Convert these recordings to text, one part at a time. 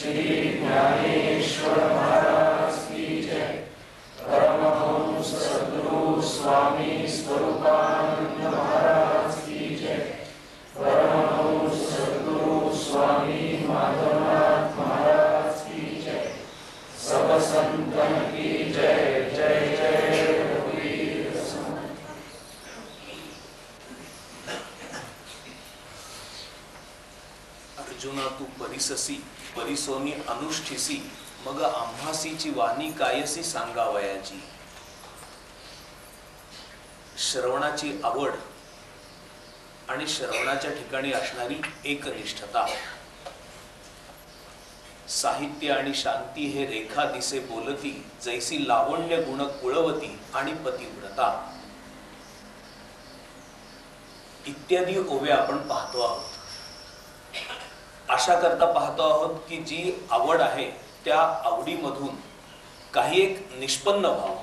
श्री ज्ञानेश्वर महाराज की जय। परमहंस सद्गुरु स्वामी स्वरूपानंद महाराज की जय। परमहंस सद्गुरु स्वामी माधवनाथ महाराज की जय। सब संतन की जय। जय जय रघुवीर समर्थ। अर्जुना तू परिससी परिसोनी अनुष्ठिसी मग आम्हासीची वाणी कायसी सांगावयाची। श्रवणाची आवड आणि श्रवणाच्या ठिकाणी असणारी एकनिष्ठता, साहित्य आणि शांती हे रेखा दिसे बोलती, जैसी लावण्य गुण कुळवती आणि पतिव्रता इत्यादी ओव्या आपण पाहतो आहोत। आशा करता पाहतो आहोत की जी आवड आहे त्या आवडीमधून काही एक निष्पन्न व्हावं,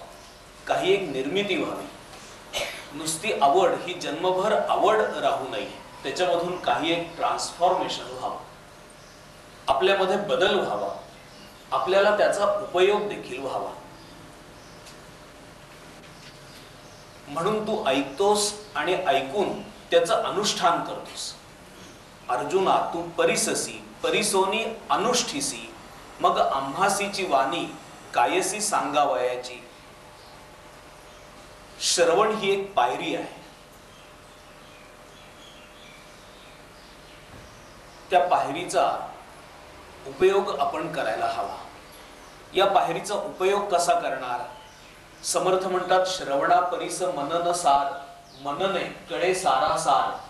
काही एक निर्मिती व्हावी। नुसती आवड ही जन्मभर आवड राहू नये, त्याच्यामधून काही एक ट्रान्सफॉर्मेशन व्हावं, आपल्यामध्ये बदल व्हावा, आपल्याला त्याचा उपयोग देखील व्हावा। म्हणून तू ऐकतोस आणि ऐकून त्याचं अनुष्ठान करतोस। अर्जुना तू परिससी परिसोनी अनुष्ठिसी मग आम्हासीची वाणी कायसी सांगावयाची। श्रवण ही एक पायरी आहे, त्या पायरीचा उपयोग आपण करायला हवा। या पायरीचा उपयोग कसा करणार? समर्थ म्हणतात श्रवणा परिस मनन सार, मनने कळे सारा सार,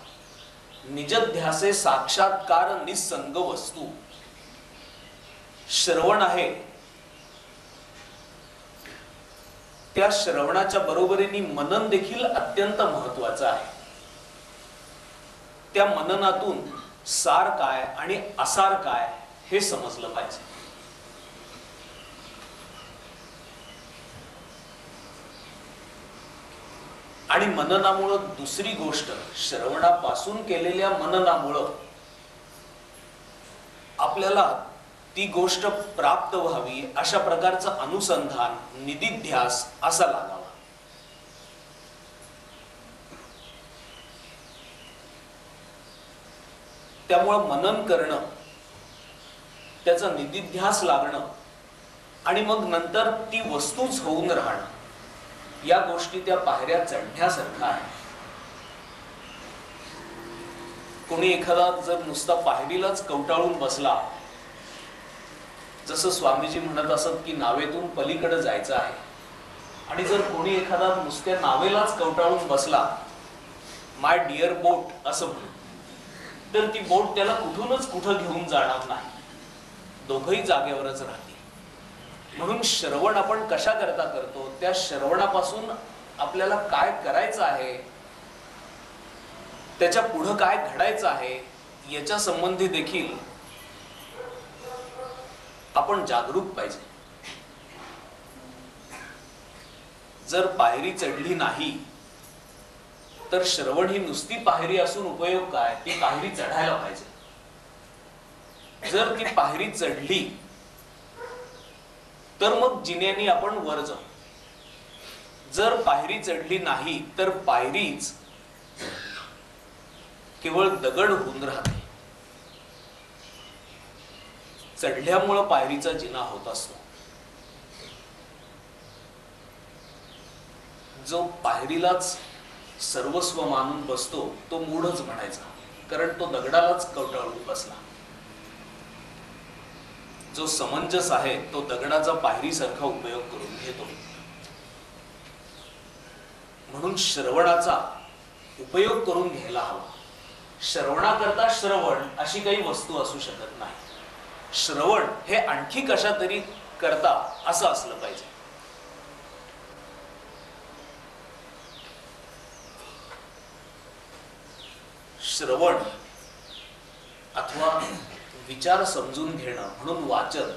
निजध्यासे साक्षात्कार निसंग वस्तू। श्रवण आहे, त्या श्रवणाच्या बरोबरीने मनन देखील अत्यंत महत्वाचं आहे। त्या मननातून सार काय आणि असार काय हे समजलं पाहिजे। आणि मननामुळं दुसरी गोष्ट, श्रवणापासून केलेल्या मननामुळं आपल्याला ती गोष्ट प्राप्त व्हावी अशा प्रकारचं अनुसंधान, निदिध्यास असा लागावा। त्यामुळं मनन करणं, त्याचा निदिध्यास लागणं आणि मग नंतर ती वस्तूच होऊन राहणं, या गोष्टी त्या पायऱ्या चढण्यासारखा आहे। कोणी एखादा जर नुसता पायरीलाच कवटाळून बसला, जसं स्वामीजी म्हणत असत की नावेतून पलीकडे जायचं आहे, आणि जर कोणी एखादा नुसत्या नावेलाच कवटाळून बसला, माय डिअर बोट असं म्हणून, तर ती बोट त्याला कुठूनच कुठं घेऊन जाणार नाही, दोघंही जागेवरच राहतील। म्हणून श्रवण आपण कशा करता करतो, त्या श्रवणापासून आपल्याला काय करायचं आहे, त्याच्या पुढं काय घडायचं आहे, याच्या संबंधी देखील आपण जागरूक पाहिजे। जर पायरी चढली नाही तर श्रवण ही नुसती पायरी असून उपयोग काय, ती पायरी चढायला पाहिजे। जर ती पायरी चढली तर मग जिन्यानी आपण वर जाऊ। जर पायरी चढली नाही तर पायरीच केवळ दगड होऊन राहते। चढल्यामुळं पायरीचा जिना होत असतो। जो पायरीलाच सर्वस्व मानून बसतो तो मूढच म्हणायचा, कारण तो दगडालाच कवटाळून बसला। जो समंजस आहे तो दगडाचा पायरीसारखा उपयोग करून घेतो। म्हणून श्रवणाचा उपयोग करून घ्यायला हवा। श्रवणाकरता श्रवण अशी काही वस्तू असू शकत नाही। श्रवण हे आणखी कशा तरी करता असं असलं पाहिजे। श्रवण अथवा विचार समजून घेणं म्हणून वाचन,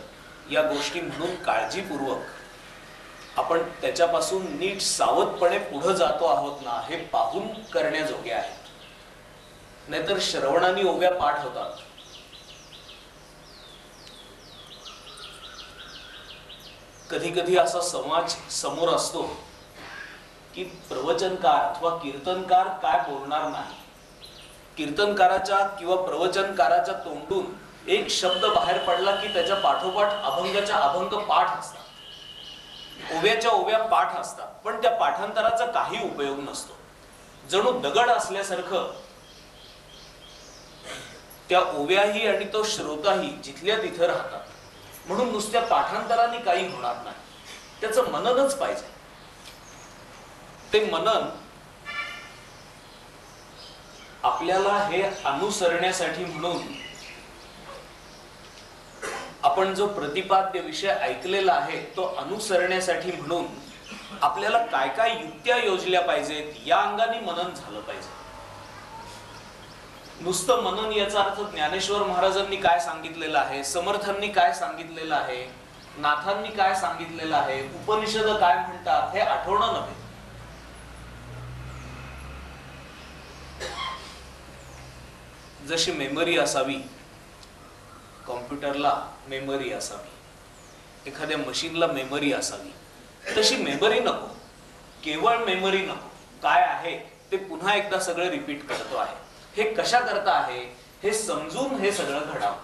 या गोष्टी म्हणून काळजीपूर्वक आपण त्याच्यापासून नीट सावधपणे पुढे जातो आहोत ना, हे पाहून करण्याजोगे आहे। नाहीतर श्रवणाने ओव्या पाठ होतात, कधी कधी असा समाज समोर असतो की प्रवचनकार अथवा कीर्तनकार काय बोलणार नाही. कीर्तनकाराच्या किंवा प्रवचनकाराच्या तोंडून एक शब्द बाहेर पडला की त्याच्या पाठोपाठ अभंगाच्या अभंग पाठ असतात, ओव्याच्या ओव्या पाठ असतात, पण त्या पाठांतराचा काही उपयोग नसतो. जणू दगड असल्यासारखं त्या ओव्याही आणि तो श्रोताही जिथल्या तिथं राहतात. म्हणून नुसत्या पाठांतराने काही होणार नाही, त्याचं मननच पाहिजे. ते मनन आपल्याला हे अनुसरण्यासाठी म्हणून आपण जो प्रतिपाद्य विषय ऐकलेला आहे तो अनुसरण्यासाठी म्हणून आपल्याला काय काय युक्त्या योजल्या पाहिजेत या अंगाने मनन झालं पाहिजे. नुसतं मनन याचा अर्थ ज्ञानेश्वर महाराजांनी काय सांगितलेलं आहे, समर्थांनी काय सांगितलेलं आहे, नाथांनी काय सांगितलेलं आहे, उपनिषद काय म्हणतात हे आठवणं नव्हे. जशी मेमरी असावी, कॉम्प्युटरला मेमरी असावी, एखाद्या मशीनला मेमरी असावी, तशी मेमरी नको, केवळ मेमरी नको. काय आहे ते पुन्हा एकदा सगळं रिपीट करतो आहे, हे कशा करता आहे हे समजून हे सगळं घडावं.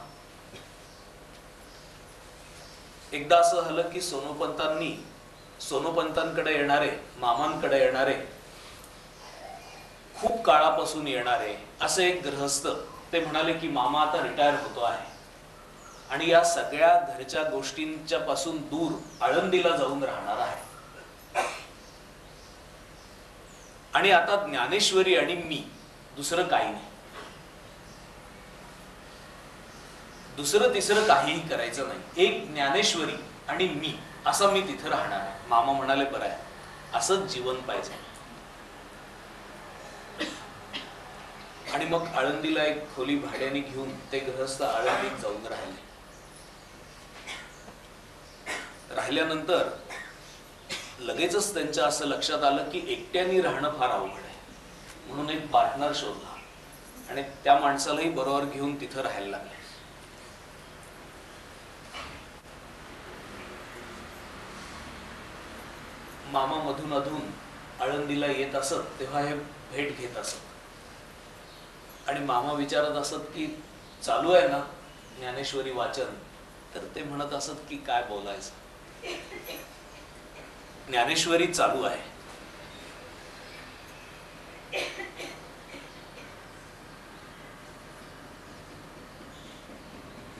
एकदा असं झालं की सोनोपंतांकडे येणारे, मामांकडे येणारे, खूप काळापासून येणारे असे एक गृहस्थ, ते म्हणाले की मामा आता रिटायर होतो आहे आणि या सगळ्या घरच्या गोष्टींच्या पासून दूर आळंदीला जाऊन राहणार आहे आणि आता ज्ञानेश्वरी आणि मी, दुसरं काही नाही, दुसरं तिसरं काहीही करायचं नाही, एक ज्ञानेश्वरी आणि मी असा मी तिथं राहणार आहे. मामा म्हणाले बरं आहे, असंच जीवन पाहिजे. आणि मग आळंदीला एक खोली भाड्याने घेऊन ते गृहस्थ आळंदीत जाऊन राहिले. राहिल्यानंतर लगेचच त्यांच्या असं लक्षात आलं की एकट्याने राहणं फार अवघड आहे, म्हणून एक पार्टनर शोधला आणि त्या माणसालाही बरोबर घेऊन तिथं राहायला लागले. मामा मधून अधून आळंदीला येत असत तेव्हा हे भेट घेत असत आणि मामा विचारत असत की चालू आहे ना ज्ञानेश्वरी वाचन, तर ते म्हणत असत की काय बोलायचं, ज्ञानेश्वरी चालू आहे.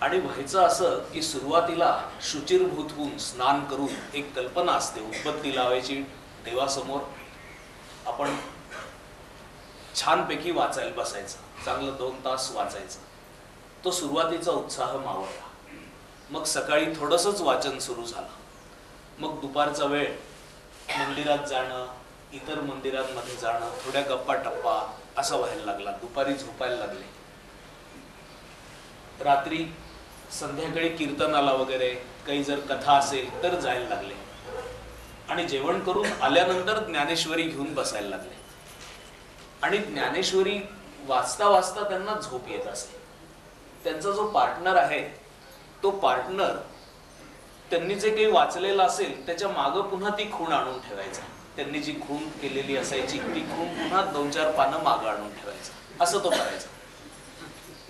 आणि व्हायचं असं की सुरुवातीला शुचिरभूत होऊन स्नान करून एक कल्पना असते, उदबत्ती लावायची देवासमोर, आपण छानपैकी वाचायला बसायचं, चांगलं 2 तास वाचायचं. तो सुरुवातीचा उत्साह मावळला. मग सकाळी थोडंसंच वाचन सुरू झालं. मग दुपारचा वेळ मंदिरात जाणं, इतर मंदिरांमध्ये जाणं, थोड्या गप्पा टप्पा असा व्हायला लागला. दुपारी झोपायला लागले. रात्री संध्याकाळी कीर्तनाला वगैरे काही जर कथा असेल तर जायला लागले आणि जेवण करून आल्यानंतर ज्ञानेश्वरी घेऊन बसायला लागले. आणि ज्ञानेश्वरी वाचता वाचता त्यांना झोप येत असे. त्यांचा जो पार्टनर आहे तो पार्टनर त्यांनी जे काही वाचलेलं असेल त्याच्या मागं पुन्हा ती खूण आणून ठेवायचा. त्यांनी जी खूण केलेली असायची ती खूण पुन्हा 2-4 पानं मागं आणून ठेवायचं, असं तो करायचा.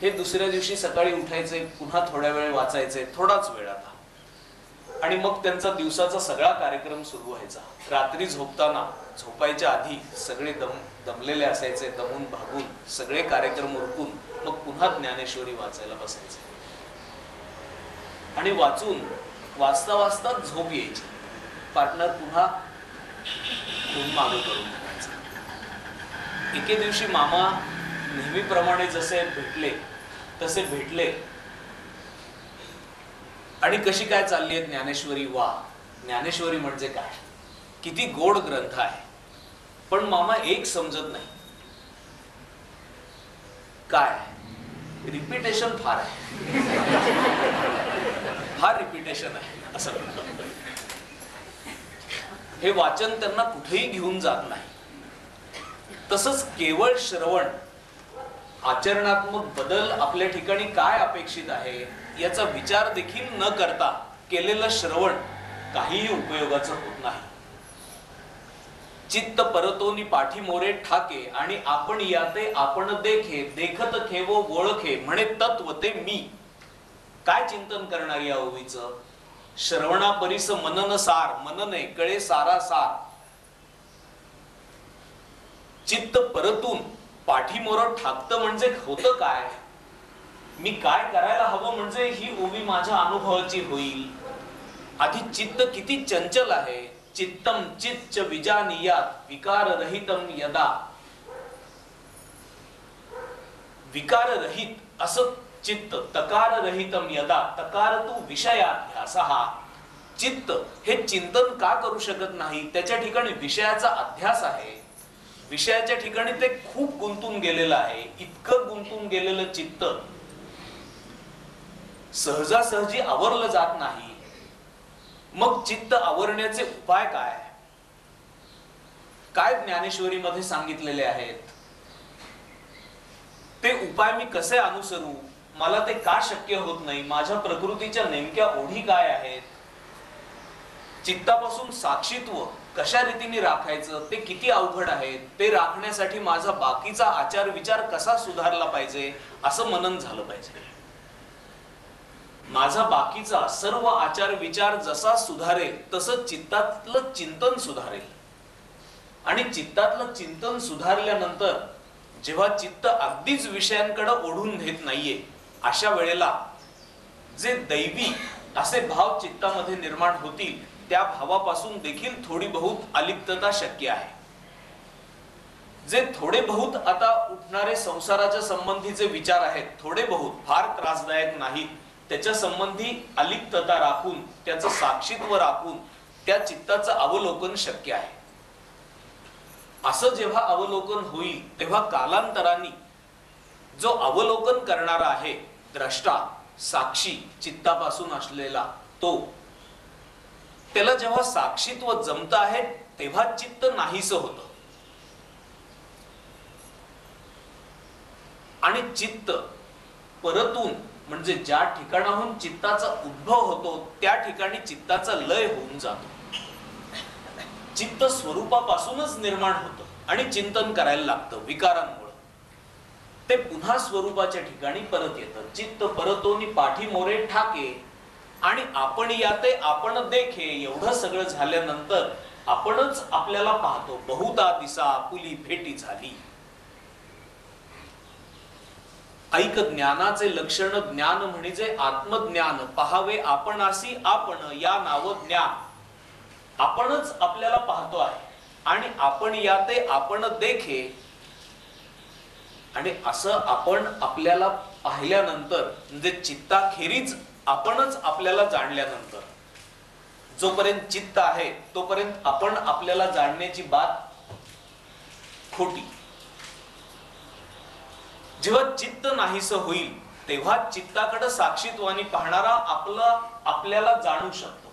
हे दुसऱ्या दिवशी सकाळी उठायचे, पुन्हा थोड्या वेळ वाचायचे, थोडाच वेळ आता, आणि मग त्यांचा दिवसाचा सगळा कार्यक्रम सुरू व्हायचा. रात्री झोपताना, झोपायच्या आधी सगळे दमलेले असायचे, दमून भागून सगळे कार्यक्रम उरकून मग पुन्हा ज्ञानेश्वरी वाचायला बसायचे. आणि वाचता वाचता झोप यायची. पार्टनर पुन्हा खून मागे करून ठेवायचा. एके दिवशी मामा नेहमीप्रमाणे जसे भेटले तसे भेटले आणि कशी काय चालली आहे ज्ञानेश्वरी, वा ज्ञानेश्वरी म्हणजे काय, किती गोड ग्रंथ आहे. पण मामा एक समजत नाही, काय रिपिटेशन फार आहे, फार रिपिटेशन आहे असं. हे वाचन त्यांना कुठेही घेऊन जात नाही. तसंच केवळ श्रवण, आचरणात्मक बदल आपल्या ठिकाणी काय अपेक्षित आहे याचा विचार देखील न करता केलेलं श्रवण काहीही उपयोगाचं होत नाही. चित्त परतोनी पाठी मोरे ठाके आणि आपण याते आपण देखे देखत खेवो ओळखे म्हणे तत्व ते मी. काय चिंतन करणार या ओवीचं? श्रवणा परिस मनन सार मनने कळे सारा सार. चित्त परतून पाठीमोर ठाकतं म्हणजे होतं काय? मी काय करायला हवं म्हणजे ही ओवी माझ्या अनुभवाची होईल. आधी चित्त किती चंचल आहे. चित्तम चित्त विजानीयात विकार रहितम यदा. विकार रहित असं चित्त, तकार रहितम यदा तकार तू विषयाध्यासहा. चित्त हे चिंतन का करू शकत नाही? त्याच्या ठिकाणी विषयाचा अध्यास आहे. विषयाच्या ठिकाणी ते खूप गुंतून गेलेलं आहे. इतकं गुंतून गेलेलं चित्त सहजासहजी आवरलं जात नाही. मग चित्त आवरण्याचे उपाय काय? काय ज्ञानेश्वरीमध्ये सांगितलेले आहेत? ते उपाय मी कसे अनुसरू? मला ते का शक्य होत नाही? माझ्या प्रकृतीच्या नेमक्या ओढी काय आहेत? चित्तापासून साक्षीत्व कशा रीतीने राखायचं ते किती अवघड आहे. ते राखण्यासाठी माझा बाकीचा आचार विचार कसा सुधारला पाहिजे असं मनन झालं पाहिजे. माझा बाकीचा सर्व आचार विचार जसा सुधारेल तसं चित्तातलं चिंतन सुधारेल. आणि चित्तातलं चिंतन सुधारल्यानंतर जेव्हा चित्त अगदीच विषयांकडे ओढून नेत नाहीये, अशा वेळेला जे दैवी असे भाव चित्तामध्ये निर्माण होतील, त्या भावापासून देखील थोडी बहुत अलिप्तता शक्य आहे. जे थोडे बहुत आता उठणारे संसाराच्या संबंधीचे विचार आहेत, थोडे बहुत फार त्रासदायक नाहीत, त्याच्या संबंधी अलिप्तता राखून, त्याचं साक्षीत्व राखून त्या चित्ताचं अवलोकन शक्य आहे. असं जेव्हा अवलोकन होईल तेव्हा कालांतराने जो अवलोकन करणारा आहे, द्रष्टा साक्षी चित्तापासून असलेला तो, त्याला जेव्हा साक्षीत्व जमत आहे तेव्हा चित्त नाहीसं होतं. आणि चित्त परतून म्हणजे ज्या ठिकाणाहून चित्ताचा उद्भव होतो त्या ठिकाणी चित्ताचा लय होऊन जातो. चित्त स्वरूपापासूनच निर्माण होतं आणि चिंतन करायला लागतं विकारांमुळे. ते पुन्हा स्वरूपाच्या ठिकाणी परत येतं. चित्त परतोनी पाठी मोरे ठाके आणि आपण याते आपण देखे. एवढं सगळं झाल्यानंतर आपणच आपल्याला पाहतो. बहुता दिसा आपुली भेटी झाली. ऐक ज्ञानाचे लक्षण ज्ञान म्हणजे आत्मज्ञान. पहावे आपणासी आपण या नाव ज्ञान. आपणच आपल्याला पाहतो आहे आणि आपण याते आपण देखे. आणि असं आपण आपल्याला पाहिल्यानंतर म्हणजे चित्ताखेरीज आपणच आपल्याला जाणल्यानंतर, जोपर्यंत चित्त आहे तोपर्यंत आपण आपल्याला जाणण्याची बात खोटी. जेव्हा चित्त नाहीसं होईल तेव्हा चित्ताकडे साक्षीत्वाने पाहणारा आपल्याला जाणू शकतो.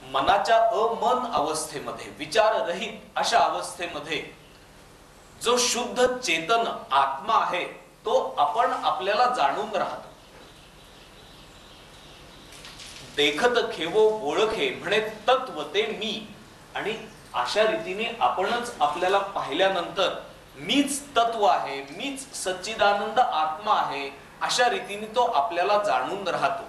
मनाच्या अमन अवस्थेमध्ये, विचाररहित अशा अवस्थेमध्ये जो शुद्ध चेतन आत्मा आहे तो आपण आपल्याला जाणून राहतो. देखत खेवो ओळखे म्हणे तत्व ते मी. आणि अशा रीतीने आपणच आपल्याला पाहिल्यानंतर मीच तत्व आहे, मीच सच्चिदानंद आत्मा आहे, अशा रीतीने तो आपल्याला जाणून राहतो.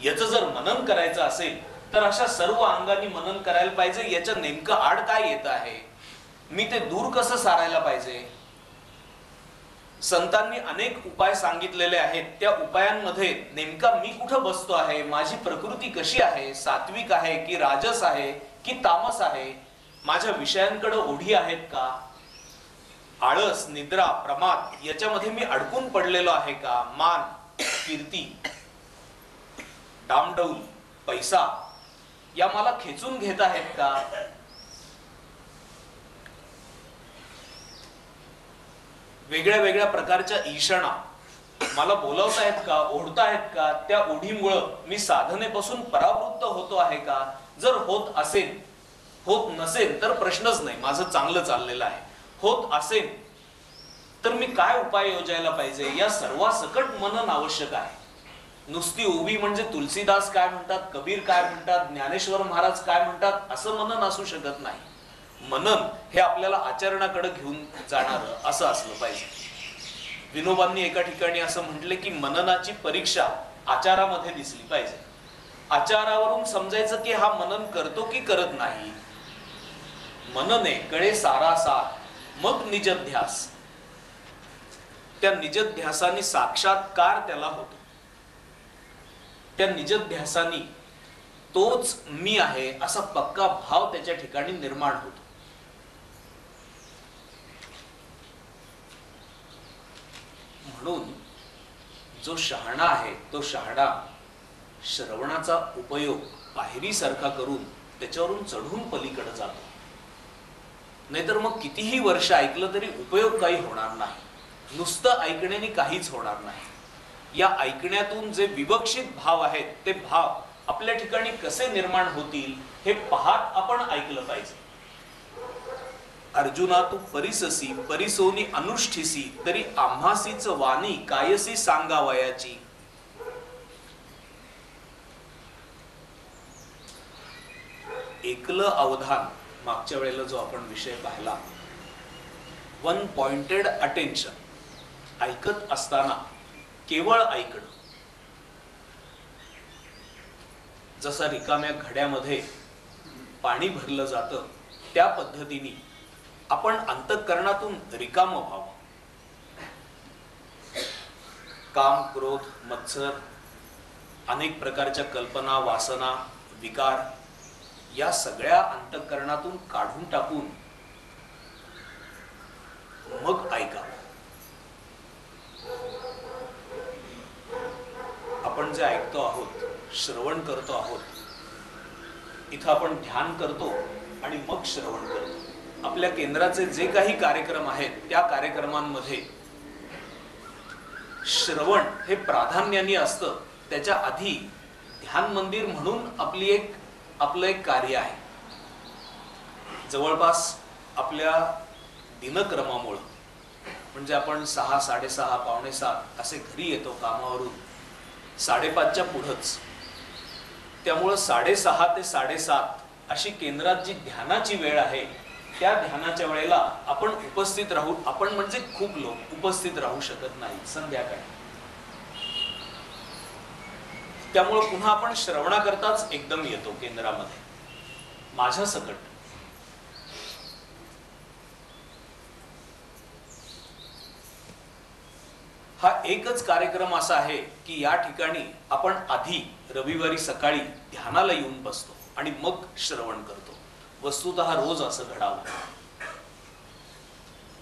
याचं जर मनन करायचं असेल तर अशा सर्व अंगांनी मनन करायला पाहिजे. याचं नेमकं आड काय येत आहे, मी ते दूर कसं सारायला पाहिजे. संतांनी अनेक उपाय सांगितलेले आहेत. त्या उपायांमध्ये नेमका मी कुठं बसतो आहे, माझी प्रकृती कशी आहे, सात्विक आहे की राजस आहे की तामस आहे, माझ्या विषयांकडे ओढी आहेत का, आळस निद्रा प्रमाद याच्यामध्ये मी अडकून पडलेलो आहे का, मान कीर्ती डामडौल पैसा या मला खेचून घेत आहेत का. वेगळ्या वेगळ्या प्रकारच्या ईशणा मला बोलवतायत का, ओढतायत का, त्या ओढीमुळं मी साधनेपासून परावृत्त होतो आहे का. जर होत असेल, होत नसेल तर प्रश्नच नाही, माझं चांगलं चाललेलं आहे. होत असेल तर मी काय उपाय योजायला पाहिजे, या सर्वांसकट मनन आवश्यक आहे. नुसती उभी म्हणजे तुलसीदास काय म्हणतात, कबीर काय म्हणतात, ज्ञानेश्वर महाराज काय म्हणतात असं मनन असू शकत नाही. मनन हे आपल्याला आचरणाकडे घेऊन जाणार असं असलं पाहिजे. विनोबांनी एका ठिकाणी असं म्हटले की मननाची परीक्षा आचारामध्ये दिसली पाहिजे. आचारावरून समजायचं की हा मनन करतो की करत नाही. मनने कळे सारासार मग निजध्यास, त्या निजध्यासाने साक्षात्कार त्याला होतो. त्या निजध्यासाने तोच मी आहे असा पक्का भाव त्याच्या ठिकाणी निर्माण होतो. म्हणून जो शहाणा आहे तो शहाणा श्रवणाचा उपयोग पायरीसारखा करून त्याच्यावरून चढून पलीकडे जातो. नाहीतर मग कितीही वर्ष ऐकलं तरी उपयोग काही होणार नाही. नुसतं ऐकण्याने काहीच होणार नाही. या ऐकण्यातून जे विवक्षित भाव आहेत ते भाव आपल्या ठिकाणी कसे निर्माण होतील हे पाहत आपण ऐकलं पाहिजे. अर्जुना तू परिससी परिसोनी अनुष्ठिसी तरी आम्हासीच वाणी कायसी सांगावयाची. एकलं अवधान, मागच्या वेळेला जो आपण विषय पाहिला, वन पॉइंटेड अटेन्शन, ऐकत असताना केवळ ऐकणं. जसा रिकाम्या घड्यामध्ये पाणी भरलं जातं त्या पद्धतीने आपण अंतःकरणातून रिकाम व्हावं. काम, क्रोध, मत्सर, अनेक प्रकारच्या कल्पना, वासना, विकार या सगळ्या अंतःकरणातून काढून टाकून मग ऐकावं. आपण जे ऐकतो आहोत, श्रवण करतो आहोत, इथं आपण ध्यान करतो आणि मग श्रवण करतो. आपल्या केंद्राचे जे काही कार्यक्रम आहेत त्या कार्यक्रमांमध्ये श्रवण हे प्राधान्याने असतं. त्याच्या आधी ध्यान मंदिर म्हणून आपलं एक कार्य आहे. जवळपास आपल्या दिनक्रमामुळे म्हणजे आपण 6, 6:30, 6:45 असे घरी येतो कामावरून 5:30च्या पुढंच. त्यामुळं 6:30 ते 7:30 अशी केंद्रात जी ध्यानाची वेळ आहे त्या ध्यानाच्या वेळेला आपण उपस्थित राहू, आपण म्हणजे खूप लोक उपस्थित राहू शकत नाही संध्याकाळी. त्यामुळे पुन्हा आपण श्रवणाकरताच एकदम येतो केंद्रामध्ये. माझ्या सकट हा एकच कार्यक्रम असा आहे की या ठिकाणी आपण आधी रविवारी सकाळी ध्यानाला येऊन बसतो आणि मग श्रवण करतो. वस्तुतः रोज असं घडावं.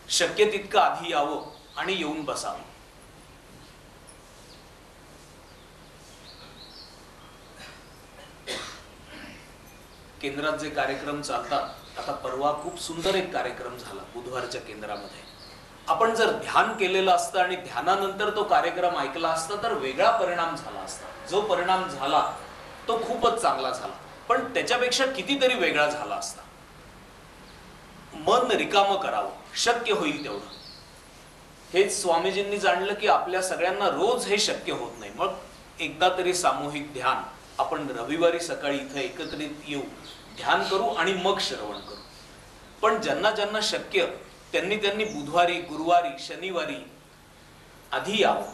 शक्य तितकं आधी यावं आणि येऊन बसावं. केंद्रात जे कार्यक्रम चालतात, आता परवा खूप सुंदर एक कार्यक्रम झाला बुधवारच्या केंद्रामध्ये. आपण जर ध्यान केलेलं असतं आणि ध्यानानंतर तो कार्यक्रम ऐकला असता तर वेगळा परिणाम झाला असता. जो परिणाम झाला तो खूपच चांगला झाला, पण त्याच्यापेक्षा कितीतरी वेगळा झाला असता. मन रिकामं करावं शक्य होईल तेवढं. हेच स्वामीजींनी जाणलं की आपल्या सगळ्यांना रोज हे शक्य होत नाही. मग एकदा तरी सामूहिक ध्यान आपण रविवारी सकाळी इथं एकत्रित येऊ, ध्यान करू आणि मग श्रवण करू. पण ज्यांना ज्यांना शक्य त्यांनी बुधवारी, गुरुवारी, शनिवारी आधी यावं,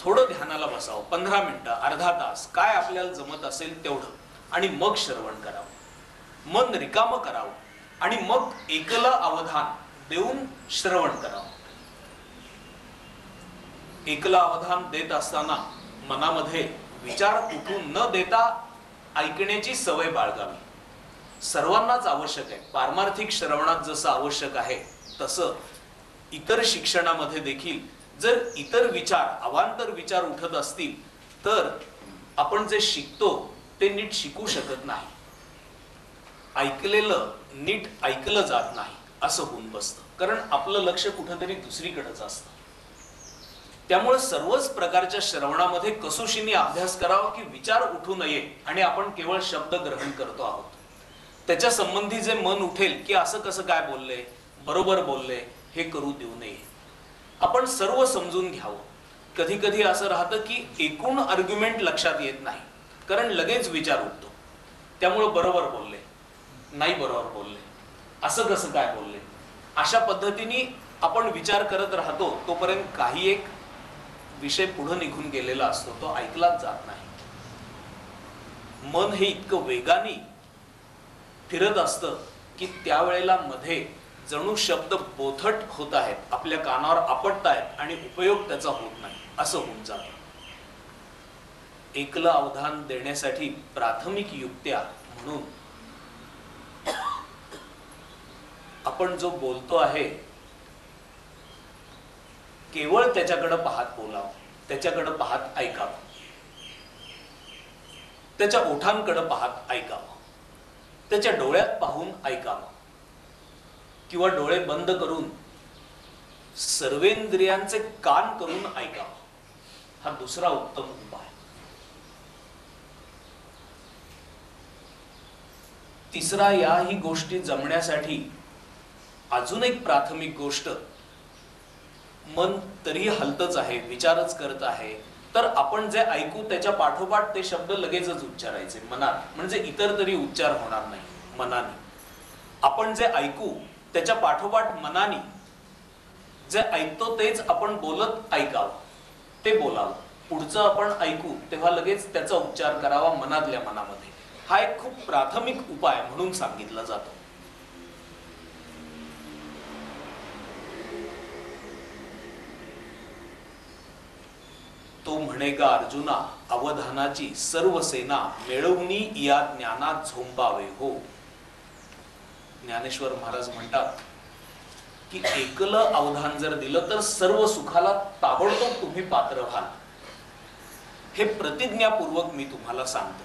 थोडं ध्यानाला बसावं, 15 मिनिटं, अर्धा तास, काय आपल्याला जमत असेल तेवढं, आणि मग श्रवण करावं. मन रिकामं करावं आणि मग एकलं अवधान देऊन श्रवण करावं. एकलं अवधान देत असताना मनामध्ये विचार उठून न देता ऐकण्याची सवय बाळगावी. सर्वांनाच आवश्यक आहे. पारमार्थिक श्रवणात जसं आवश्यक आहे तसं इतर शिक्षणामध्ये देखील जर इतर विचार, अवांतर विचार उठत असतील तर आपण जे शिकतो ते नीट शिकू शकत नाही. ऐकलेलं नीट ऐकलं जात नाही असं होऊन बसतं, कारण आपलं लक्ष कुठंतरी दुसरीकडेच असतं. त्यामुळे सर्वच प्रकारच्या श्रवणामध्ये कसोशीने अभ्यास करावा की विचार उठू नये आणि आपण केवळ शब्द ग्रहण करतो आहोत. त्याच्या संबंधी जे मन उठेल की असं कसं काय बोलले, बरोबर बोलले, हे करू देऊ नये. आपण सर्व समजून घ्यावं. कधी कधी असं राहतं की एकूण आर्ग्युमेंट लक्षात येत नाही, कारण लगेच विचार उठतो. त्यामुळं बरोबर बोलले, नाही बरोबर बोलले, असं कसं काय बोलले, अशा पद्धतीने आपण विचार करत राहतो. तोपर्यंत काही एक विषय पुढे निघून गेलेला असतो, तो ऐकलाच जात नाही. मन हे इतकं वेगाने फिरत असतं की त्यावेळेला मध्ये जणू शब्द बोथट होत आहेत, आपल्या कानावर आपटत आहेत आणि उपयोग त्याचा होत नाही, असं होऊन जातं. एकलं अवधान देण्यासाठी प्राथमिक युक्त्या म्हणून आपण जो बोलतो आहे केवळ त्याच्याकडे पाहत बोलावं, त्याच्याकडे पाहत ऐकावं, त्याच्या ओठांकडे पाहत ऐकावं, त्याच्या डोळ्यात पाहून ऐकावं, किंवा डोळे बंद करून सर्वेंद्रियांचे कान करून ऐकावं. हा दुसरा उत्तम उपाय. तिसरा, याही गोष्टी जमण्यासाठी अजून एक प्राथमिक गोष्ट, मन तरी हलतच आहे, विचारच करत आहे, तर आपण जे ऐकू त्याच्या पाठोपाठ ते शब्द लगेचच उच्चारायचे मनात, म्हणजे इतर तरी उच्चार होणार नाही. मनाने आपण जे ऐकू त्याच्या पाठोपाठ मनाने जे ऐकतो तेच आपण बोलत ऐकावं, ते बोलावं. पुढचं आपण ऐकू तेव्हा लगेच त्याचा उच्चार करावा मनातल्या मनामध्ये. हा एक खूप प्राथमिक उपाय म्हणून सांगितला जातो. तो म्हणे गा अर्जुना, अवधानाची सर्व सेना मिळवणी या ज्ञानात झोंबावे हो. ज्ञानेश्वर महाराज म्हणतात की एकलं अवधान जर दिलं तर सर्व सुखाला ताबडतोब तुम्ही पात्र व्हाल. हे प्रतिज्ञापूर्वक मी तुम्हाला सांगतो.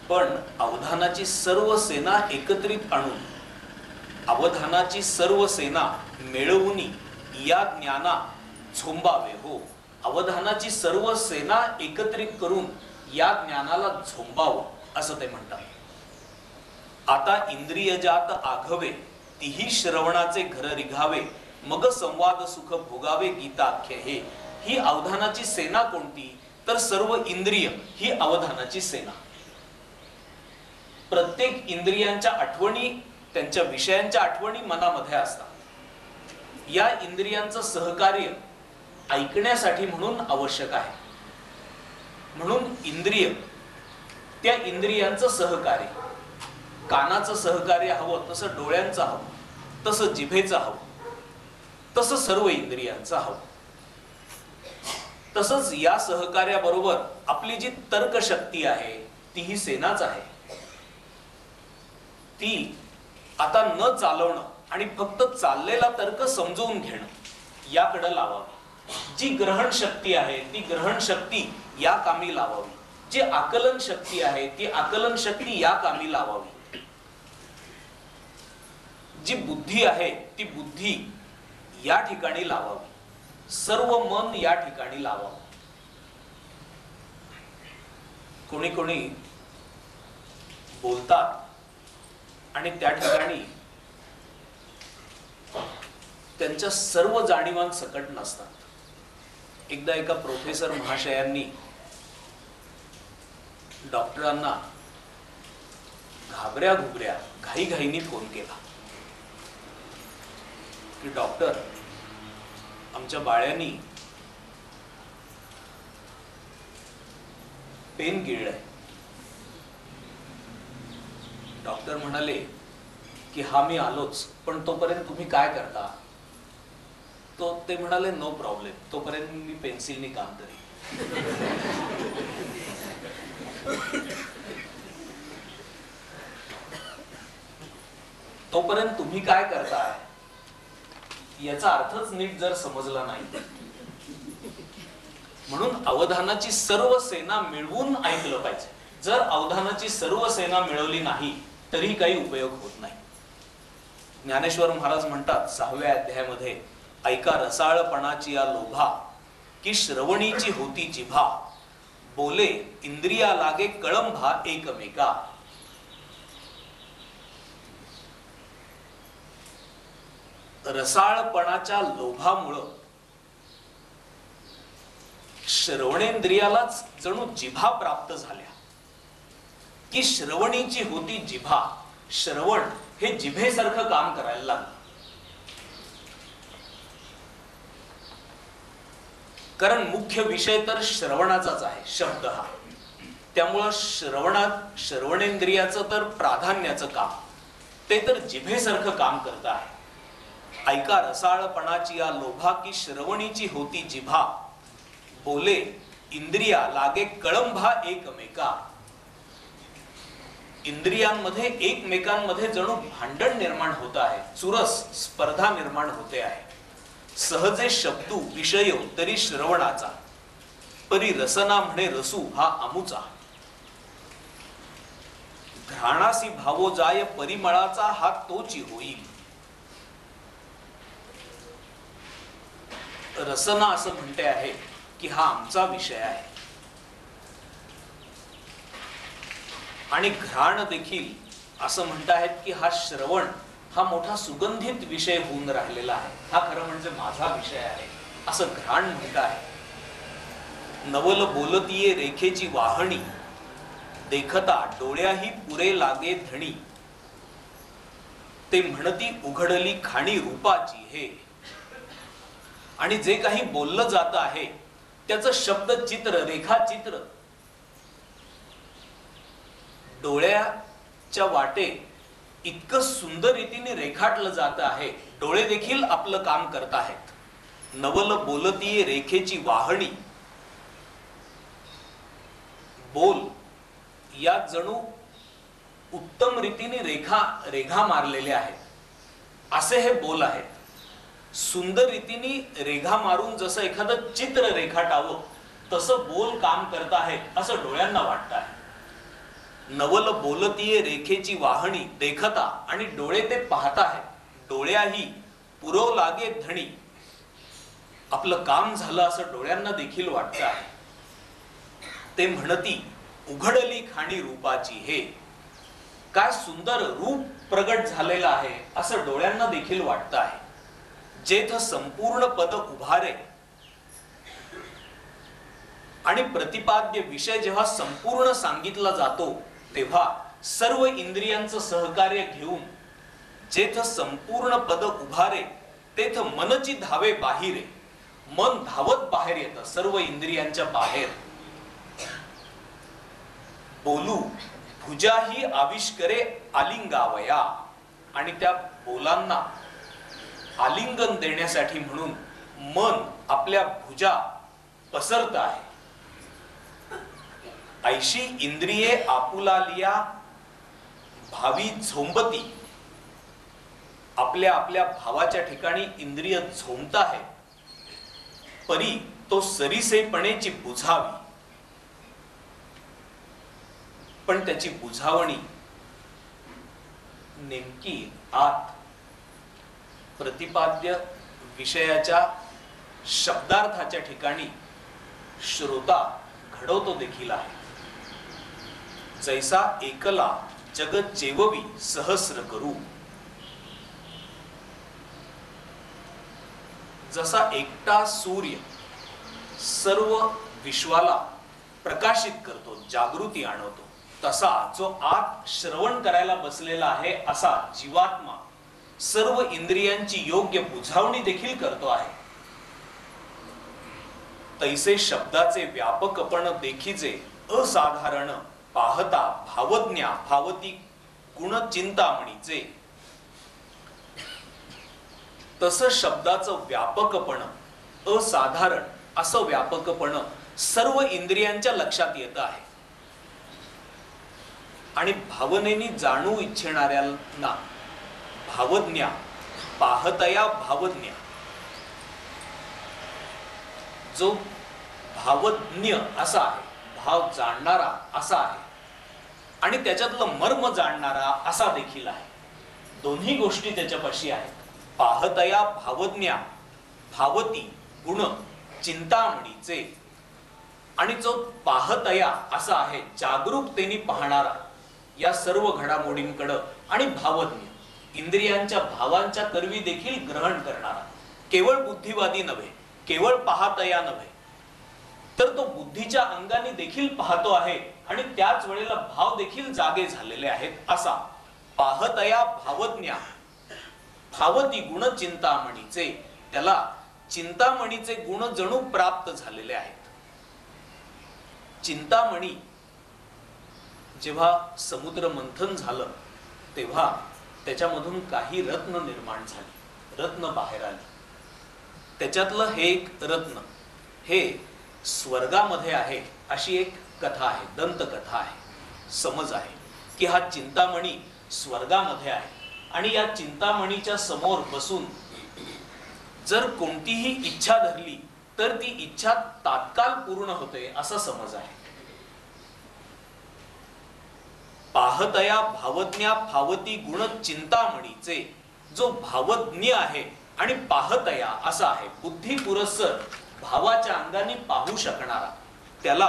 पण अवधानाची सर्व सेना एकत्रित आणून, अवधानाची सर्व सेना मिळवून या ज्ञाना झोंबावे हो. अवधानाची सर्व सेना एकत्रित करून या ज्ञानाला झोंबावं असं ते म्हणतात. आता इंद्रियजात आघवे, तिही श्रवणाचे घर रिघावे, मग संवाद सुख भोगावे गीताख्य हे. ही अवधानाची सेना कोणती, तर सर्व इंद्रिय ही अवधानाची सेना. प्रत्येक इंद्रियांच्या आठवणी, त्यांच्या विषयांच्या आठवणी मनामध्ये असतात. या इंद्रियांचं सहकार्य ऐकण्यासाठी म्हणून आवश्यक आहे. म्हणून इंद्रिय, त्या इंद्रियांचं सहकार्य, कानाचं सहकार्य हवं तसं डोळ्यांचं हवं, तसं जिभेचं हवं, तसं सर्व इंद्रियांचं हवं. तसंच या सहकार्याबरोबर आपली जी तर्कशक्ती आहे तीही सेनाच आहे. ती आता न चालवणं आणि फक्त चाललेला तर्क समजून घेणं याकडे लावावी. जी ग्रहण शक्ती आहे ती ग्रहण शक्ती या कामी लावावी. जी आकलन शक्ती आहे ती आकलन शक्ती या कामी लावावी. जी बुद्धी आहे ती बुद्धी या ठिकाणी लावावी. सर्व मन या ठिकाणी लावावं. कोणी कोणी बोलतात आणि त्या ठिकाणी त्यांच्या सर्व जाणीवांसकट नसतात. एकदा एका प्रोफेसर महाशयांनी डॉक्टरांना घाबऱ्या घुबऱ्या घाईघाईनी फोन केला की डॉक्टर, आमच्या बाळ्यांनी पेन गिळलंय. डॉक्टर म्हणाले की हा मी आलोच, पण तोपर्यंत तुम्ही काय करता. तो ते म्हणाले नो प्रॉब्लेम, तोपर्यंत मी पेन्सिलने काम करेन. तोपर्यंत तुम्ही काय करताय याचा अर्थच नीट जर समजला नाही. म्हणून अवधानाची सर्व सेना मिळवून ऐकलं पाहिजे. जर अवधानाची सर्व सेना मिळवली नाही तरी काही उपयोग होत नाही. ज्ञानेश्वर महाराज म्हणतात 6व्या अध्यायामध्ये, ऐका रसाळपणाची या लोभा, की श्रवणीची होती जिभा, बोले इंद्रिया लागे कळंभा एकमेका. रसाळपणाच्या लोभामुळं श्रवणेंद्रियालाच जणू जिभा प्राप्त झाल्या, की श्रवणीची होती जिभा. श्रवण हे जिभेसारखं काम करायला लागलं. कारण मुख्य विषय तर श्रवणाचाच आहे, शब्द हा. त्यामुळं श्रवणेंद्रियाचं तर प्राधान्याचं काम ते तर जिभेसारखं काम करत आहे. ऐका रसाळपणाची या लोभा, की श्रवणीची होती जिभा. बोले इंद्रिया लागे कळंभा एकमेका. इंद्रियांमध्ये एकमेकांमध्ये जणू भांडण निर्माण होत आहे, चुरस स्पर्धा निर्माण होते आहे. सहजे शब्दू विषय तरी श्रवणाचा, परी रसना म्हणे रसू हा अमुचा. घ्राणासी भावो जाय परिमळाचा हा तोची होईल. रसना असं म्हणते आहे की हा आमचा विषय आहे. आणि घ्राण देखील असं म्हणतायत की हा श्रवण हा मोठा सुगंधित विषय होऊन राहिलेला आहे, हा खरं म्हणजे माझा विषय आहे असं घ्राण म्हणत आहे. नवल बोलतीये रेखेची वाहणी, देखता डोळ्याही पुरे लागे धणी. ते म्हणती उघडली खाणी रूपाची हे. आणि जे काही बोललं जात आहे त्याचं शब्द चित्र, रेखाचित्र डोळ्याच्या वाटे इतकं सुंदर रीतीने रेखाटलं जात आहे. डोळे देखील आपलं काम करत आहेत. नवल बोलतीये रेखेची वाहणी, बोल या जणू उत्तम रीतीने रेघा मारलेले आहेत, असे हे बोल आहेत. सुंदर रीतीने रेघा मारून जसं एखादं चित्र रेखाटावं तसं बोल काम करत आहेत असं डोळ्यांना वाटत आहे. नवल बोलतीये रेखेची वाहणी, देखता आणि डोळे ते पाहत आहेत. डोळ्याही पुरव लागे धणी, आपलं काम झालं असं डोळ्यांना देखील वाटत आहे. ते म्हणती उघडली खाणी रूपाची हे. काय सुंदर रूप प्रगट झालेलं आहे असं डोळ्यांना देखील वाटत आहे. जेथ संपूर्ण पद उभारे, आणि प्रतिपाद्य विषय जेव्हा संपूर्ण सांगितला जातो तेव्हा सर्व इंद्रियांचं सहकार्य घेऊन जेथ संपूर्ण पद उभारे तेथ मनची धावे बाहिरे. मन धावत बाहेर येतं सर्व इंद्रियांच्या बाहेर. बोलू भुजाही आविष्करे आलिंगावया, आणि त्या बोलांना आलिंगन देण्यासाठी म्हणून मन आपल्या भुजा पसरत आहे. ऐशी इंद्रिये आपुलालिया भावी झोंबती, आपल्या आपल्या भावाच्या ठिकाणी इंद्रिय झोंबत आहे. परी तो सरीसेपणेची बुझावी, पण त्याची बुझावणी नेमकी आत प्रतिपाद्य विषयाच्या शब्दार्थाच्या ठिकाणी श्रोता घडवतो देखील आहे. जैसा एकला जगत जेववी सहस्र करू. जसा एकटा सूर्य सर्व विश्वाला प्रकाशित करतो, जागृती आणवतो, तसा जो आत श्रवण करायला बसलेला आहे असा जीवात्मा सर्व इंद्रियांची योग्य बुझावणी देखील करतो आहे. तैसे शब्दाचे व्यापकपण देखीजे असाधारण, पाहता भावज्ञा भावती गुण चिंतामणीचे. तसं शब्दाचं व्यापकपण, असाधारण असं व्यापकपण सर्व इंद्रियांच्या लक्षात येत आहे. आणि भावनेनी जाणू इच्छिणाऱ्यांना भावज्ञा, पाहतया भावज्ञा, जो भावज्ञ असा आहे, भाव जाणणारा असा आहे, आणि त्याच्यातलं मर्म जाणणारा असा देखील आहे. दोन्ही गोष्टी त्याच्यापाशी आहेत. पाहतया भावज्ञा भावती गुण चिंतामणीचे, आणि जो पाहतया असा आहे, जागरूकतेने पाहणारा या सर्व घडामोडींकडे, आणि भावज्ञ इंद्रियांच्या भावांच्या करवी देखील ग्रहण करणारा, केवळ बुद्धिवादी नव्हे, केवळ पाहतया नव्हे, तर तो बुद्धीच्या अंगाने देखील पाहतो आहे आणि त्याच वेळेला भाव देखील जागे झालेले आहेत, असा पाहतया भावज्ञा भावती गुण चिंतामणीचे, त्याला चिंतामणीचे गुण जणू प्राप्त झालेले आहेत. चिंतामणी जेव्हा समुद्र मंथन झालं तेव्हा त्याच्यामधून काही रत्न निर्माण झाली, रत्न बाहेर आली. त्याच्यातलं हे एक रत्न हे स्वर्गामध्ये आहे अशी एक कथा आहे, दंतकथा आहे. समज आहे की हा चिंतामणी स्वर्गामध्ये आहे आणि या चिंतामणीच्या समोर बसून जर कोणतीही इच्छा धरली तर ती इच्छा तात्काळ पूर्ण होते असा समज आहे. पाहतया भावज्ञा भावती गुण चिंतामणीचे, जो भावज्ञ आहे आणि पाहतया असा आहे, बुद्धी पुरस्सर भावाच्या अंगाने पाहू शकणारा, त्याला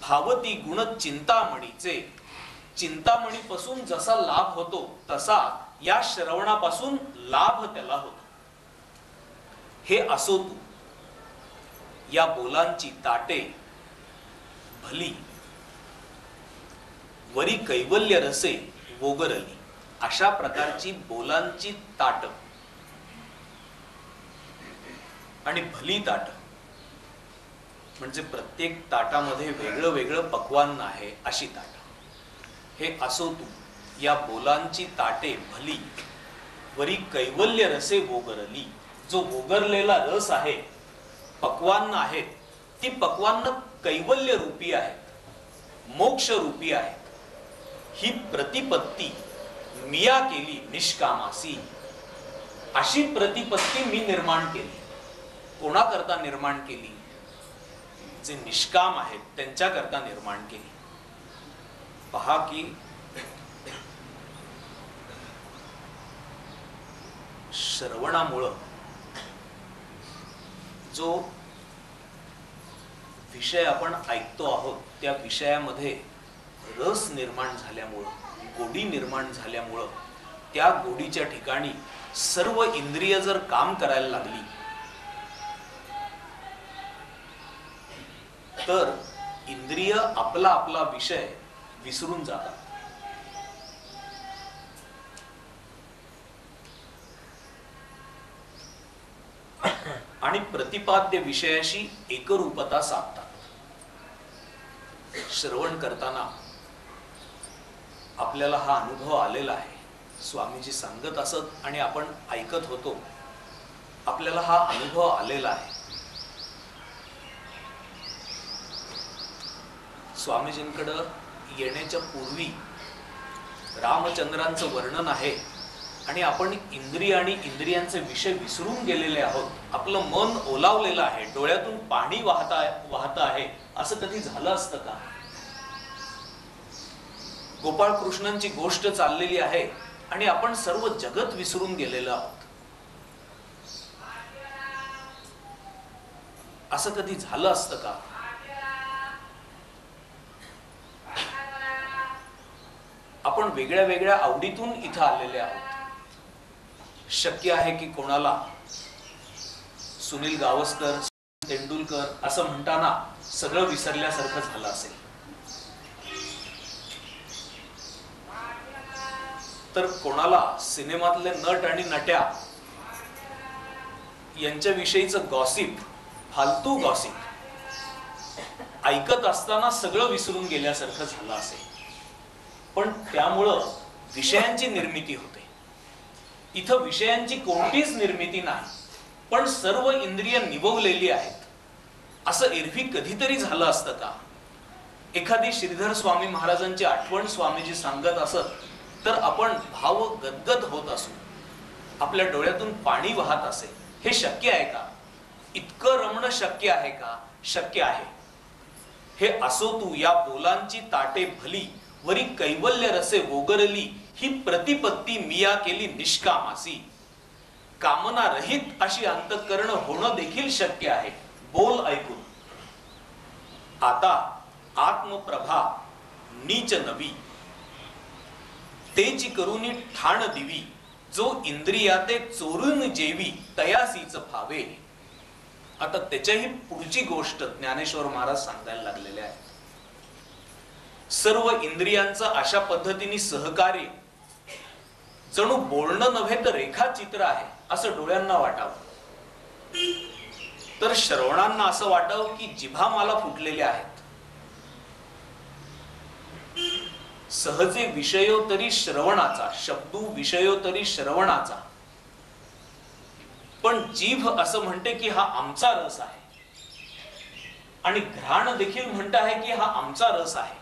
भावती गुण चिंतामणीचे, चिंतामणीपासून जसा लाभ होतो तसा या श्रवणापासून लाभ त्याला होतो. हे असो तू या बोलांची ताटे भली, वरी कैवल्य रसे वोगरली. अशा प्रकारची बोलांची ताट आणि भली ताट म्हणजे प्रत्येक ताटामध्ये वेगळं वेगळं पक्वान्न आहे अशी ताट. हे असो तू या बोलांची ताटे भली, वरी कैवल्य रसे वोगरली, जो वोगरलेला रस आहे, पक्वान्न आहेत, ती पक्वान्न कैवल्य रूपी आहेत, मोक्ष रूपी आहेत. ही प्रतिपत्ती मिया केली निष्कामासी, अशी प्रतिपत्ती मी निर्माण केली. कोणाकरता निर्माण केली? जे निष्काम आहेत त्यांच्याकरता निर्माण केली. पहा की श्रवणामुळं जो विषय आपण ऐकतो आहोत त्या विषयामध्ये रस निर्माण झाल्यामुळं, गोडी निर्माण झाल्यामुळं, त्या गोडीच्या ठिकाणी सर्व इंद्रिय जर काम करायला लागली तर इंद्रिय आपला आपला विषय विसरून जातात. आणि प्रतिपाद्य विषयाशी एकरूपता साधतात. श्रवण करताना आपल्याला हा अनुभव आलेला आहे. स्वामीजी सांगत असत आणि आपण ऐकत होतो. आपल्याला हा अनुभव आलेला आहे. स्वामीजींकडे येण्याच्या पूर्वी रामचंद्रांचं वर्णन आहे आणि आपण इंद्रिय आणि इंद्रियांचे विषय विसरून गेलेले आहोत. आपलं मन ओलावलेलं आहे, डोळ्यातून पाणी वाहत आहे. असं कधी झालं असतं का? गोपाळ कृष्णांची गोष्ट चाललेली आहे आणि आपण सर्व जगत विसरून गेलेलो आहोत. असं कधी झालं असतं का? आपण वेगळ्या वेगळ्या आवडीतून इथं आलेले आहोत. शक्य आहे की कोणाला सुनील गावस्कर, तेंडुलकर असं म्हणताना सगळं विसरल्यासारखं झालं असेल. तर कोणाला सिनेमातले नट आणि नट्या यांच्याविषयीचं गॉसिप, फालतू गॉसिप ऐकत असताना सगळं विसरून गेल्यासारखं झालं असेल. पण त्यामुळं विषयांची निर्मिती होते. इथं विषयांची कोणतीच निर्मिती नाही, पण सर्व इंद्रिय निववलेली आहेत. असं एरवी कधीतरी झालं असतं का? एखादी श्रीधर स्वामी महाराजांची आठवण स्वामीजी सांगत असत तर आपण भाव गदगद होत असू, आपल्या डोळ्यातून पाणी वाहत असे. हे शक्य आहे का? इतकं रमणं शक्य आहे का? शक्य आहे. हे असो तू या बोलांची ताटे भली, वरी कैवल्य रसे वोगरली, ही प्रतिपत्ती मिया केली निष्कामासी. कामना रहित अशी अंतःकरण होणं देखील शक्य आहे बोल ऐकून. आता आत्मप्रभा नीच नवी, तेची करुनी ठाण दिवी, जो इंद्रियाते चोरून जेवी तयासीच फावे. आता त्याच्याही पुढची गोष्ट ज्ञानेश्वर महाराज सांगायला लागलेले आहे. सर्व इंद्रियांचं अशा पद्धतीने सहकार्य जणू बोलणं नव्हे तर रेखाचित्र आहे असं डोळ्यांना वाटावं, तर श्रवणांना असं वाटावं की जिभा मला फुटलेल्या आहेत. सहजे विषयो तरी श्रवणाचा, शब्दू विषयो तरी श्रवणाचा, पण जीभ असं म्हणते की हा आमचा रस आहे, आणि घ्राण देखील म्हणत आहे की हा आमचा रस आहे.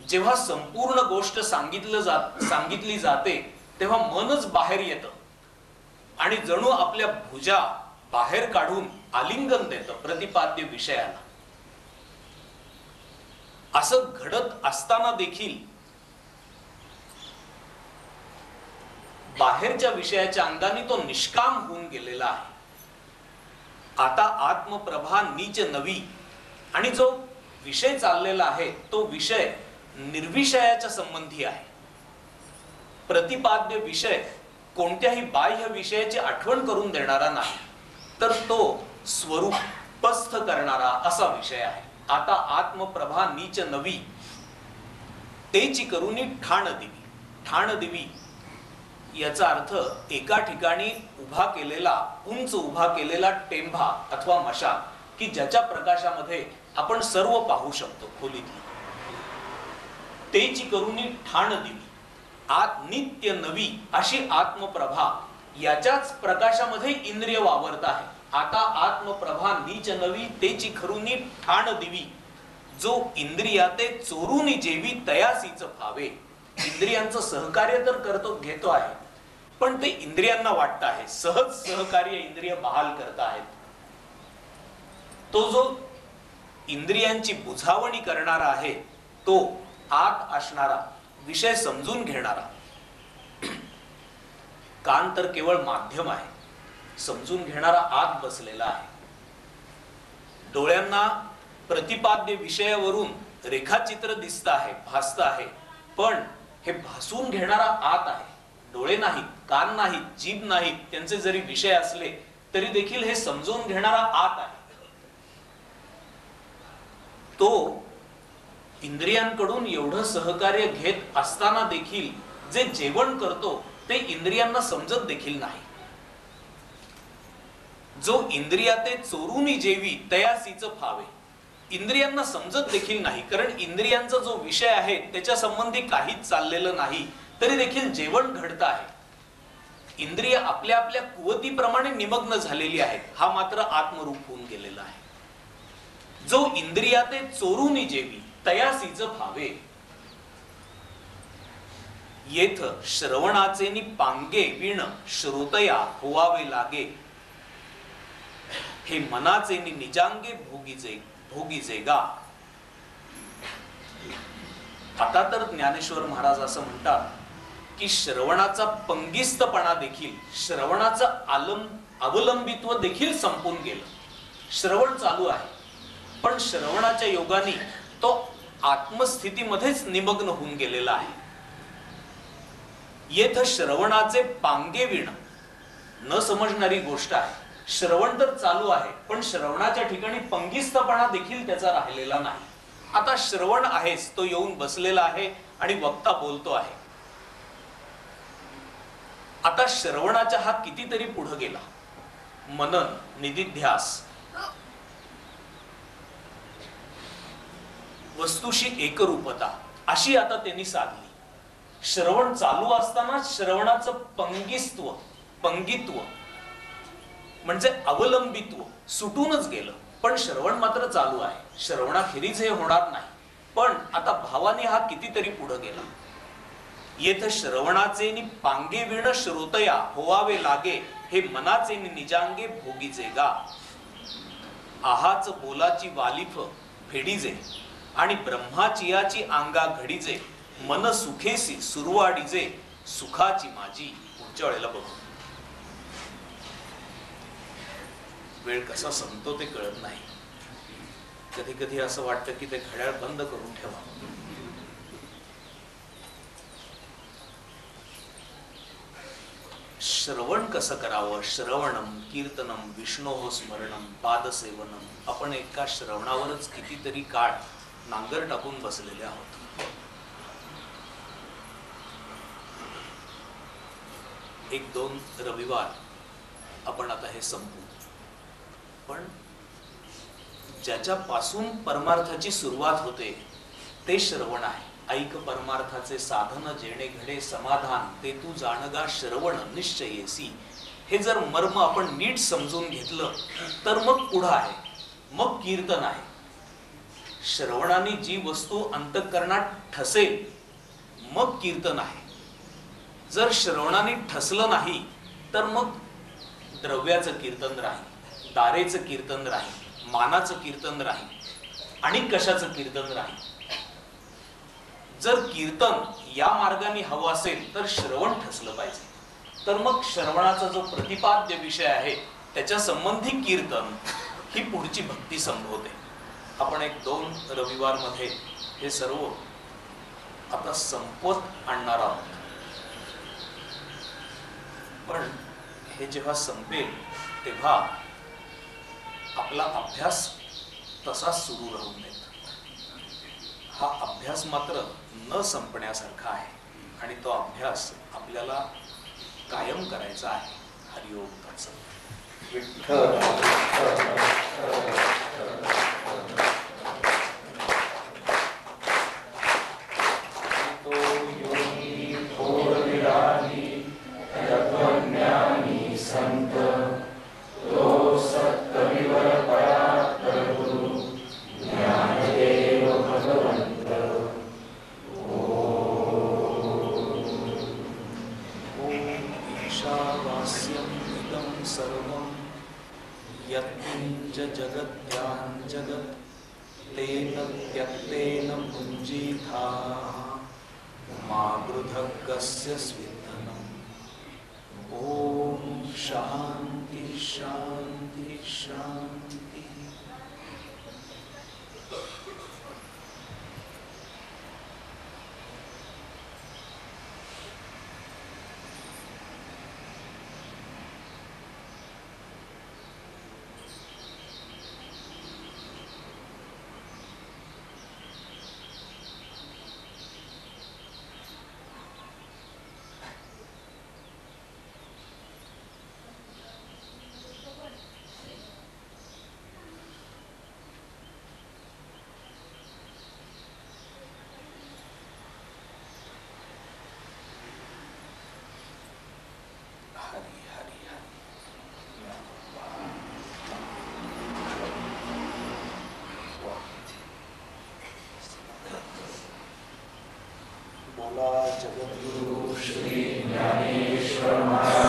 जेव्हा संपूर्ण गोष्ट सांगितली जाते तेव्हा मनच बाहेर येतं आणि जणू आपल्या भुजा बाहेर काढून आलिंगन देतं प्रतिपाद्य विषयाला. असं घडत असताना देखील बाहेरच्या विषयाच्या अंगाने तो निष्काम होऊन गेलेला आहे. आता आत्मप्रभा नीच नवी, आणि जो विषय चाललेला आहे तो विषय निर्विषयाच्या संबंधी आहे. प्रतिपाद्य विषय कोणत्याही बाह्य विषयाची आठवण करून देणारा नाही, तर तो स्वरूपस्थ करणारा असा विषय आहे. आता आत्मप्रभा नीच नवी, तेची करुनी ठाण दिवी. ठाण दिवी याचा अर्थ एका ठिकाणी उंच उभा केलेला टेंभा अथवा मशाल की ज्याच्या प्रकाशामध्ये आपण सर्व पाहू शकतो खोलीतली. तेची करुनी ठाण दिवी, आत नित्य नवी अशी आत्मप्रभा, याच्याच प्रकाशामध्ये इंद्रिय वावरत आहे. आता आत्मप्रभा नीच नवी, तेची खरुनी ठाण दिवी, जो इंद्रियाते चोरूनी जेवी तयासीच फावे. इंद्रियांचं सहकार्य तर घेतो आहे, पण ते इंद्रियांना वाटत आहे, सहज सहकार्य इंद्रिय बहाल करत आहेत. तो जो इंद्रियांची बुझावणी करणारा आहे, तो आत असणारा, विषय समजून घेणारा. कान तर केवळ माध्यम आहे, समजून घेणारा आत बसलेला आहे. डोळ्यांना प्रतिपाद्य विषयावरून रेखाचित्र दिसत आहे, भासत आहे, पण हे भासून घेणारा आत आहे. डोळे नाहीत, कान नाहीत, जीभ नाहीत, त्यांचे जरी विषय असले तरी देखील हे समजून घेणारा आत आहे. तो इंद्रियांकडून एवढं सहकार्य घेत असताना देखील जे जेवण करतो ते इंद्रियांना समजत देखील नाही. जो इंद्रियाते चोरूनी जेवी तयासीच फावे, इंद्रियांना समजत देखील नाही, कारण इंद्रियांचा जो विषय आहे त्याच्या संबंधी काहीच चाललेलं नाही, तरी देखील जेवण घडत आहे. इंद्रिय आपल्या आपल्या कुवतीप्रमाणे निमग्न झालेली आहेत, हा मात्र आत्मरूप होऊन गेलेला आहे. जो इंद्रियाते चोरूनी जेवी तयासीच फावे, येथ श्रवणाचे नि पांगे विण श्रोतया होवावे लागे, हे मनाचे नि निजांगे भोगीजे गा. आता तर ज्ञानेश्वर महाराज असं म्हणतात की श्रवणाचा पंगिस्तपणा देखील, श्रवणाचं अवलंबित्व देखील संपून गेलं. श्रवण चालू आहे, पण श्रवणाच्या योगाने तो आत्मस्थितीमध्येच निमग्न होऊन गेलेला आहे. येथ श्रवणाचे पांगे विण, न समजणारी गोष्ट आहे. श्रवण तर चालू आहे, पण श्रवणाच्या ठिकाणी पंगिस्तपणा देखील त्याचा राहिलेला नाही. आता श्रवण आहेच, तो येऊन बसलेला आहे आणि वक्ता बोलतो आहे. आता श्रवणाचा हा कितीतरी पुढे गेला. मनन, निदिध्यास, वस्तूशी एकरूपता अशी आता त्यांनी साधली. श्रवण चालू असताना श्रवणाचं पंगित्व म्हणजे अवलंबित्व सुटूनच गेलं, पण श्रवण मात्र चालू आहे. श्रवणाखेरीज हे होणार नाही, पण आता भावाने हा कितीतरी पुढे गेला. येथ श्रवणाचे नि पांगे विण श्रोतया होवावे लागे, हे मनाचे नि निजांगे भोगीजे गा. आहाच बोलाची वालिफ फेडीजे, आणि ब्रह्माचियाची अंगा घडीजे, मन सुखेसी सुरवाडीजे, सुखाची माझी. पुढच्या वेळेला बघू. वेळ कसा संपतो ते कळत नाही. कधी कधी असं वाटतं की ते घड्याळ बंद करून ठेवा. श्रवण कसं करावं, श्रवणम कीर्तनम विष्णोः स्मरणम पादसेवनम. आपण एका श्रवणावरच कितीतरी काळ नांगर टाकून बसलेले आहोत. एक दोन रविवार आपण आता हे संपू. पण ज्याच्यापासून परमार्थाची सुरुवात होते ते श्रवण आहे. ऐक परमार्थाचे साधन जेणे घडे समाधान, ते तू जाणगा श्रवण निश्चयेसी. हे जर मर्म आपण नीट समजून घेतलं तर मग पुढं आहे, मग कीर्तन आहे. श्रवणाने जी वस्तू अंतःकरणात ठसेल मग कीर्तन आहे. जर श्रवणाने ठसलं नाही तर मग द्रव्याचं कीर्तन राहील, दारेचं कीर्तन राहील, मानाचं कीर्तन राहील आणि कशाचं कीर्तन राहील. जर कीर्तन या मार्गाने हवं असेल तर श्रवण ठसलं पाहिजे. तर मग श्रवणाचा जो प्रतिपाद्य विषय आहे त्याच्या संबंधी कीर्तन ही पुढची भक्ती संभवते. आपण एक दोन रविवार मध्ये हे सर्व आता संपवत आणणार आहोत. पण हे जेव्हा संपेल तेव्हा आपला अभ्यास तसा सुरू राहू नये. हा अभ्यास मात्र न संपण्यासारखा आहे आणि तो अभ्यास आपल्याला कायम करायचा आहे. हरिओम तत्सत. जगत्यां जगत् तेन त्यक्तेन भुञ्जीथा मा गृधः कस्य स्विद्धनम्. ओम शांति शांति शांति. जगद्गुरु श्री ज्ञानेश्वर महाराज